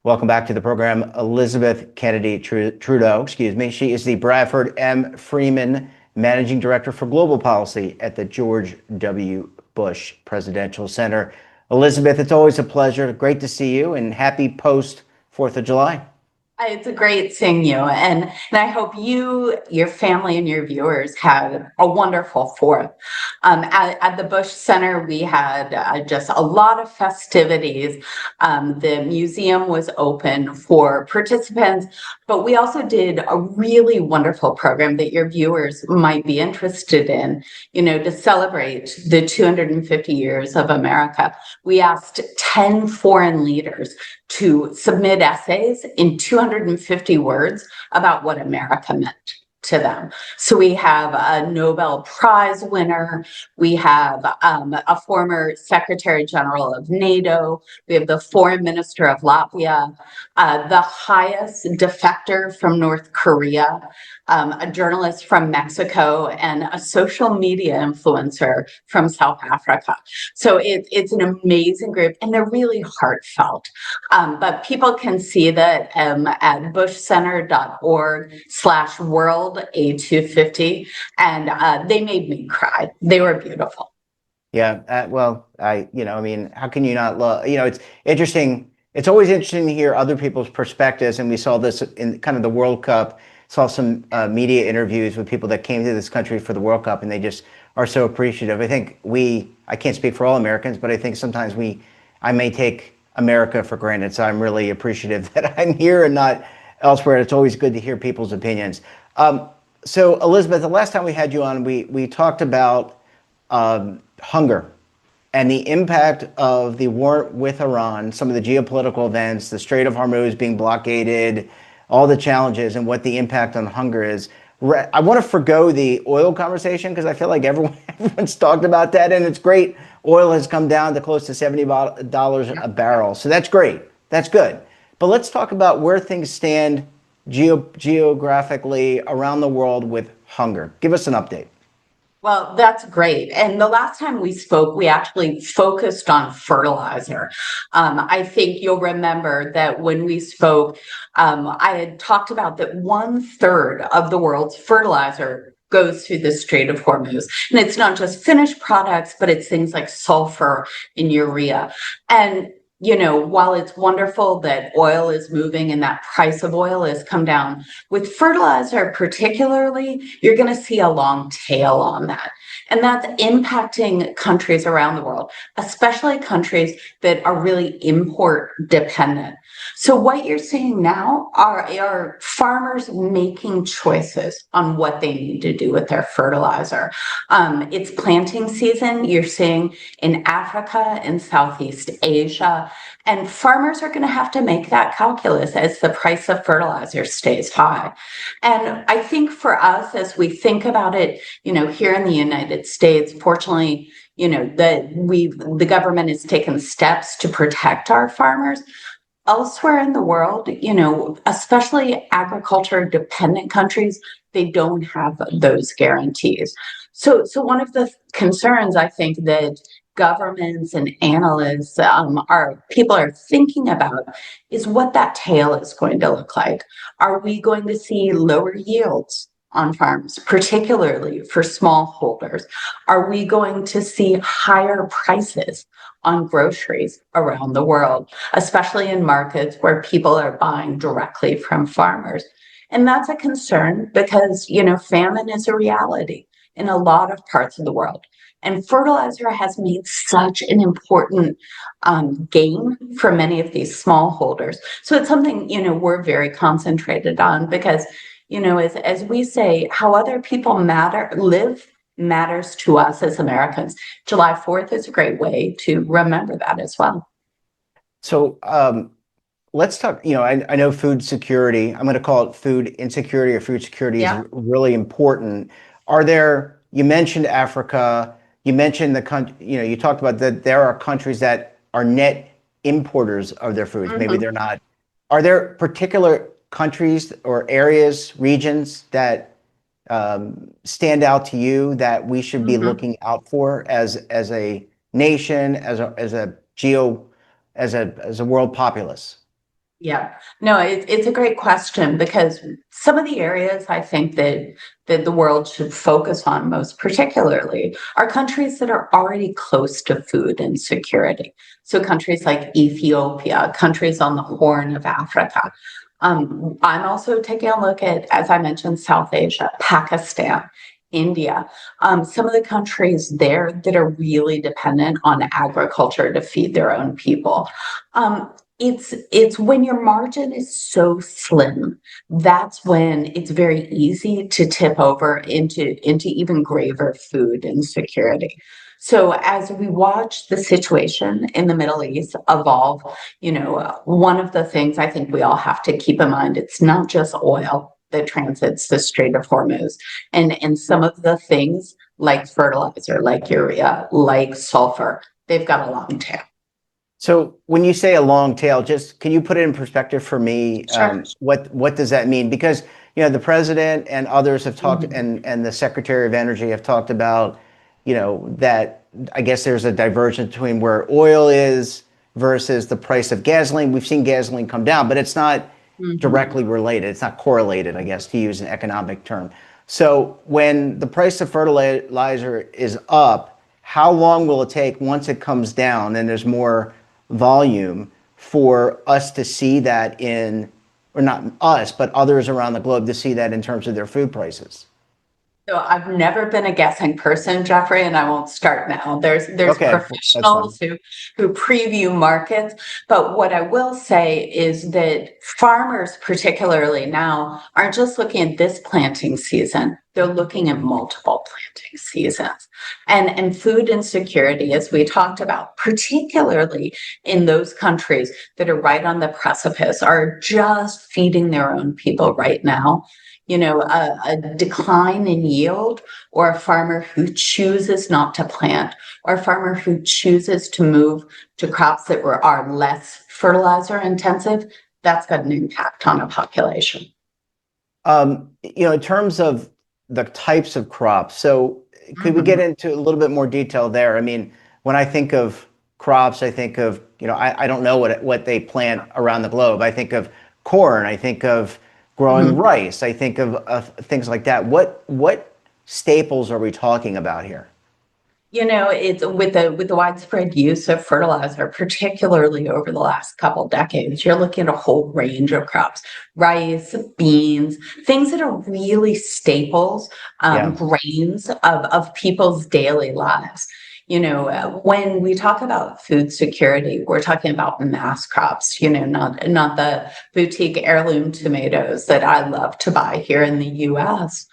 Welcome back to the program, Elizabeth Kennedy Trudeau, excuse me. She is the Bradford M. Freeman Managing Director for Global Policy at the George W. Bush Presidential Center. Elizabeth, it's always a pleasure. Great to see you, and happy post 4th of July. It's a great seeing you, and I hope you, your family, and your viewers had a wonderful Fourth. At the Bush Center, we had just a lot of festivities. The museum was open for participants, but we also did a really wonderful program that your viewers might be interested in, to celebrate the 250 years of America. We asked 10 foreign leaders to submit essays in 250 words about what America meant to them. So we have a Nobel Prize winner, we have a former Secretary General of NATO, we have the Foreign Minister of Latvia, the highest defector from North Korea, a journalist from Mexico, and a social media influencer from South Africa. So it's an amazing group, and they're really heartfelt. But people can see that at bushcenter.org/world A250, and they made me cry. They were beautiful. Yeah, well, I mean, how can you not love, it's interesting. It's always interesting to hear other people's perspectives, and we saw this in kind of the World Cup. Saw some media interviews with people that came to this country for the World Cup, and they just are so appreciative. I think I can't speak for all Americans, but I think sometimes I may take America for granted. So I'm really appreciative that I'm here and not elsewhere. It's always good to hear people's opinions. So Elizabeth, the last time we had you on, we talked about hunger and the impact of the war with Iran, some of the geopolitical events, the Strait of Hormuz being blockaded, all the challenges, and what the impact on hunger is. I want to forgo the oil conversation because I feel like everyone's talked about that, and it's great. Oil has come down to close to $70 a barrel, so that's great. That's good. But let's talk about where things stand geographically around the world with hunger. Give us an update. Well, that's great. And the last time we spoke, we actually focused on fertilizer. I think you'll remember that when we spoke, I had talked about that 1/3 of the world's fertilizer goes through the Strait of Hormuz. And it's not just finished products, but it's things like sulfur and urea. And while it's wonderful that oil is moving and that price of oil has come down, with fertilizer particularly, you're going to see a long tail on that. And that's impacting countries around the world, especially countries that are really import dependent. So what you're seeing now are farmers making choices on what they need to do with their fertilizer. It's planting season. You're seeing in Africa and Southeast Asia, and farmers are going to have to make that calculus as the price of fertilizer stays high. And I think for us, as we think about it, here in the United States, fortunately, the government has taken steps to protect our farmers. Elsewhere in the world, especially agriculture dependent countries, they don't have those guarantees. So one of the concerns I think that governments and analysts people are thinking about is what that tail is going to look like. Are we going to see lower yields on farms, particularly for smallholders? Are we going to see higher prices on groceries around the world, especially in markets where people are buying directly from farmers? And that's a concern because, famine is a reality in a lot of parts of the world. And fertilizer has made such an important gain for many of these smallholders. So it's something, we're very concentrated on because, as we say, how other people live matters to us as Americans. July 4th is a great way to remember that as well. So let's talk, I know food security, I'm going to call it food insecurity or food security is really important. You mentioned Africa, you mentioned the country, you talked about that there are countries that are net importers of their foods. Maybe they're not. Are there particular countries or areas, regions that stand out to you that we should be looking out for as a nation, as a world populace? Yeah, no, it's a great question because some of the areas I think that the world should focus on most particularly are countries that are already close to food insecurity. So countries like Ethiopia, countries on the Horn of Africa. I'm also taking a look at, as I mentioned, South Asia, Pakistan, India, some of the countries there that are really dependent on agriculture to feed their own people. Um, it's when your margin is so slim, that's when it's very easy to tip over into even graver food insecurity. So as we watch the situation in the Middle East evolve, one of the things I think we all have to keep in mind, it's not just oil that transits the Strait of Hormuz. And some of the things like fertilizer, like urea, like sulfur, they've got a long tail. So when you say a long tail, just can you put it in perspective for me? Sure. What does that mean? Because the president and others have talked, Mhm. and the Secretary of Energy have talked about, that I guess there's a divergence between where oil is versus the price of gasoline. We've seen gasoline come down, but it's not Mhm. directly related. It's not correlated, I guess, to use an economic term. So when the price of fertilizer is up, how long will it take once it comes down and there's more volume for us to see that in, or not us, but others around the globe to see that in terms of their food prices? So I've never been a guessing person, Jeffrey, and I won't start now. There's Okay, that's fine. professionals who preview markets, but what I will say is that farmers, particularly now, aren't just looking at this planting season. They're looking at multiple planting seasons. And food insecurity, as we talked about, particularly in those countries that are right on the precipice, are just feeding their own people right now. A decline in yield, or a farmer who chooses not to plant, or a farmer who chooses to move to crops that are less fertilizer intensive, that's got an impact on a population. In terms of the types of crops, so could we get Mhm. into a little bit more detail there? I mean, when I think of crops, I think of, I don't know what they plant around the globe. I think of corn, I think of growing Mhm. rice, I think of things like that. What staples are we talking about here? It's with the widespread use of fertilizer, particularly over the last couple decades, you're looking at a whole range of crops, rice, beans, things that are really staples, Yeah. grains of people's daily lives. When we talk about food security, we're talking about mass crops, not the boutique heirloom tomatoes that I love to buy here in the US.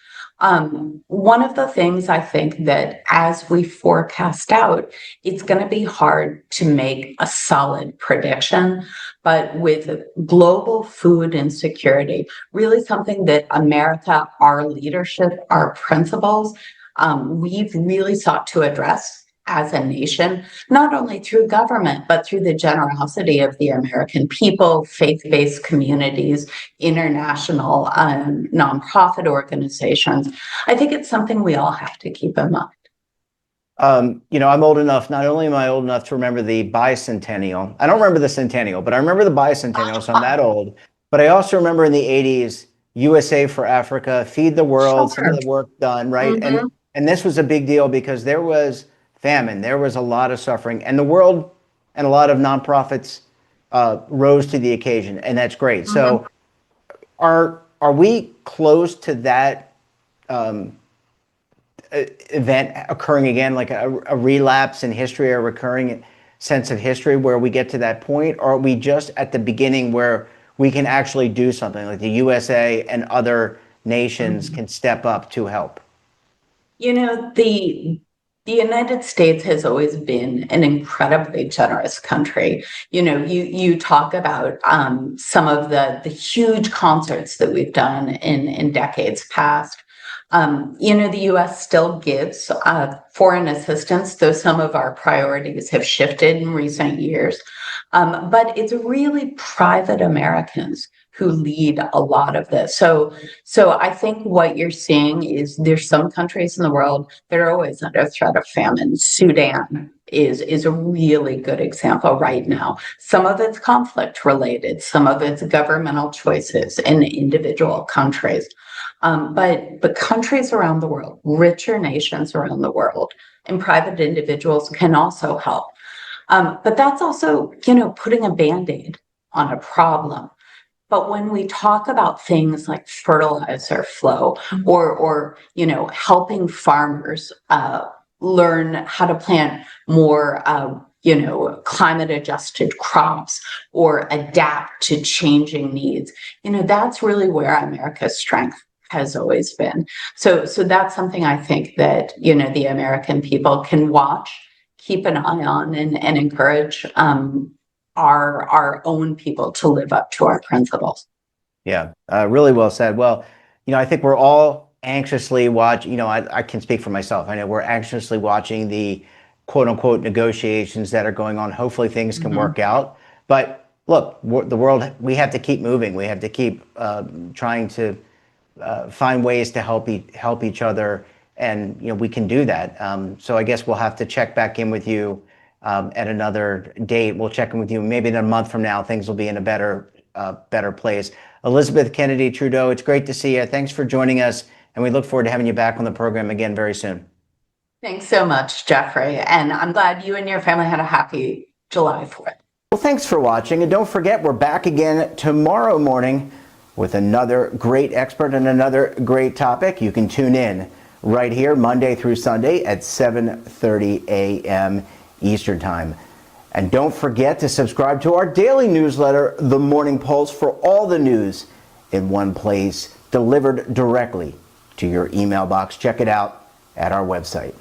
One of the things I think that as we forecast out, it's going to be hard to make a solid prediction. But with global food insecurity, really something that America, our leadership, our principles, we've really sought to address as a nation, not only through government, but through the generosity of the American people, faith based communities, international nonprofit organizations. I think it's something we all have to keep in mind. I'm old enough, not only am I old enough to remember the bicentennial, I don't remember the centennial, but I remember the bicentennial, so I'm that old. But I also remember in the 80s, USA for Africa, Feed the World, some of Sure. the work done, right? And Hmm. and this was a big deal because there was famine, there was a lot of suffering, and the world and a lot of nonprofits rose to the occasion, and that's great. Hmm. So are we close to that um, event occurring again, like a relapse in history, a recurring sense of history where we get to that point? Or are we just at the beginning where we can actually do something like the USA and other nations Hmm. can step up to help? The United States has always been an incredibly generous country. You talk about some of the huge concerts that we've done in decades past. The U.S. still gives foreign assistance, though some of our priorities have shifted in recent years. But it's really private Americans who lead a lot of this. So I think what you're seeing is there's some countries in the world that are always under threat of famine. Sudan is a really good example right now. Some of it's conflict related, some of it's governmental choices in individual countries. But countries around the world, richer nations around the world, and private individuals can also help. But that's also, putting a Band-Aid on a problem. But when we talk about things like fertilizer flow or helping farmers learn how to plant more climate adjusted crops or adapt to changing needs, that's really where America's strength has always been. So that's something I think that the American people can watch, keep an eye on, and encourage our own people to live up to our principles. Yeah, really well said. Well, I think we're all anxiously watching. I can speak for myself. I know we're anxiously watching the quote unquote negotiations that are going on. Hopefully things can work out. But look, the world, we have to keep moving. We have to keep trying to find ways to help each other. And, we can do that. So I guess we'll have to check back in with you at another date. We'll check in with you maybe in a month from now. Things will be in a better place. Elizabeth Kennedy Trudeau, it's great to see you. Thanks for joining us, and we look forward to having you back on the program again very soon. Thanks so much, Jeffrey, and I'm glad you and your family had a happy July 4th. Well, thanks for watching, and don't forget, we're back again tomorrow morning with another great expert and another great topic. You can tune in right here Monday through Sunday at 7:30 a.m. Eastern Time. And don't forget to subscribe to our daily newsletter, The Morning Pulse, for all the news in one place, delivered directly to your email box. Check it out at our website.